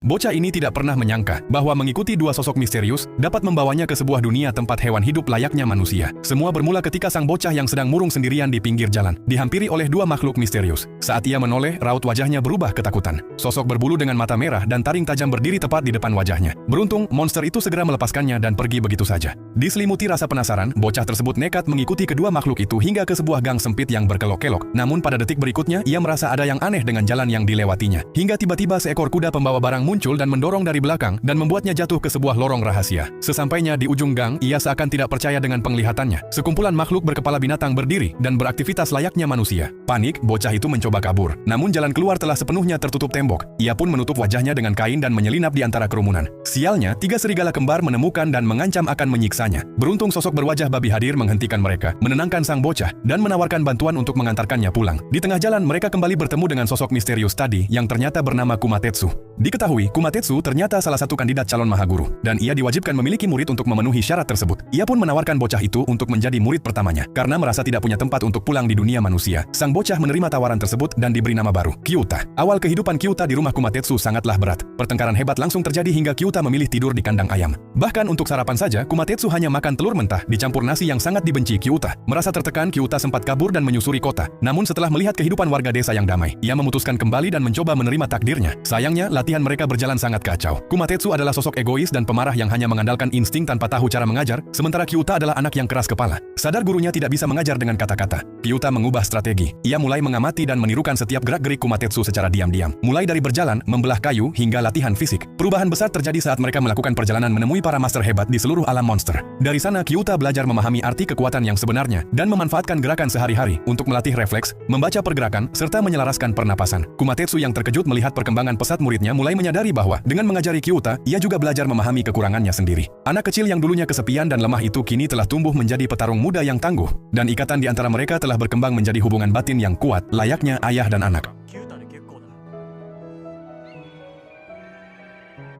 Bocah ini tidak pernah menyangka bahwa mengikuti dua sosok misterius dapat membawanya ke sebuah dunia tempat hewan hidup layaknya manusia. Semua bermula ketika sang bocah yang sedang murung sendirian di pinggir jalan, dihampiri oleh dua makhluk misterius. Saat ia menoleh, raut wajahnya berubah ketakutan. Sosok berbulu dengan mata merah dan taring tajam berdiri tepat di depan wajahnya. Beruntung, monster itu segera melepaskannya dan pergi begitu saja. Diselimuti rasa penasaran, bocah tersebut nekat mengikuti kedua makhluk itu hingga ke sebuah gang sempit yang berkelok-kelok. Namun pada detik berikutnya, ia merasa ada yang aneh dengan jalan yang dilewatinya. Hingga tiba-tiba seekor kuda pembawa barang muncul dan mendorong dari belakang dan membuatnya jatuh ke sebuah lorong rahasia. Sesampainya di ujung gang, ia seakan tidak percaya dengan penglihatannya. Sekumpulan makhluk berkepala binatang berdiri dan beraktivitas layaknya manusia. Panik, bocah itu mencoba kabur. Namun jalan keluar telah sepenuhnya tertutup tembok. Ia pun menutup wajahnya dengan kain dan menyelinap di antara kerumunan. Sialnya, tiga serigala kembar menemukan dan mengancam akan menyiksanya. Beruntung sosok berwajah babi hadir menghentikan mereka, menenangkan sang bocah, dan menawarkan bantuan untuk mengantarkannya pulang. Di tengah jalan, mereka kembali bertemu dengan sosok misterius tadi yang ternyata bernama Kumatetsu. Diketahui, Kumatetsu ternyata salah satu kandidat calon mahaguru, dan ia diwajibkan memiliki murid untuk memenuhi syarat tersebut. Ia pun menawarkan bocah itu untuk menjadi murid pertamanya, karena merasa tidak punya tempat untuk pulang di dunia manusia. Sang bocah menerima tawaran tersebut dan diberi nama baru, Kyuta. Awal kehidupan Kyuta di rumah Kumatetsu sangatlah berat. Pertengkaran hebat langsung terjadi hingga Kyuta memilih tidur di kandang ayam. Bahkan untuk sarapan saja, Kumatetsu hanya makan telur mentah dicampur nasi yang sangat dibenci Kyuta. Merasa tertekan, Kyuta sempat kabur dan menyusuri kota. Namun setelah melihat kehidupan warga desa yang damai, ia memutuskan kembali dan mencoba menerima takdirnya. Sayangnya, latihan mereka berjalan sangat kacau. Kumatetsu adalah sosok egois dan pemarah yang hanya mengandalkan insting tanpa tahu cara mengajar, sementara Kyuta adalah anak yang keras kepala. Sadar gurunya tidak bisa mengajar dengan kata-kata, Kyuta mengubah strategi. Ia mulai mengamati dan menirukan setiap gerak-gerik Kumatetsu secara diam-diam. Mulai dari berjalan, membelah kayu, hingga latihan fisik. Perubahan besar terjadi saat mereka melakukan perjalanan menemui para master hebat di seluruh alam monster. Dari sana, Kyuta belajar memahami arti kekuatan yang sebenarnya dan memanfaatkan gerakan sehari-hari untuk melatih refleks, membaca pergerakan, serta menyelaraskan pernapasan. Kumatetsu yang terkejut melihat perkembangan pesat muridnya mulai menyadari bahwa dengan mengajari Kyuta, ia juga belajar memahami kekurangannya sendiri. Anak kecil yang dulunya kesepian dan lemah itu kini telah tumbuh menjadi petarung muda yang tangguh, dan ikatan di antara mereka telah berkembang menjadi hubungan batin yang kuat, layaknya ayah dan anak.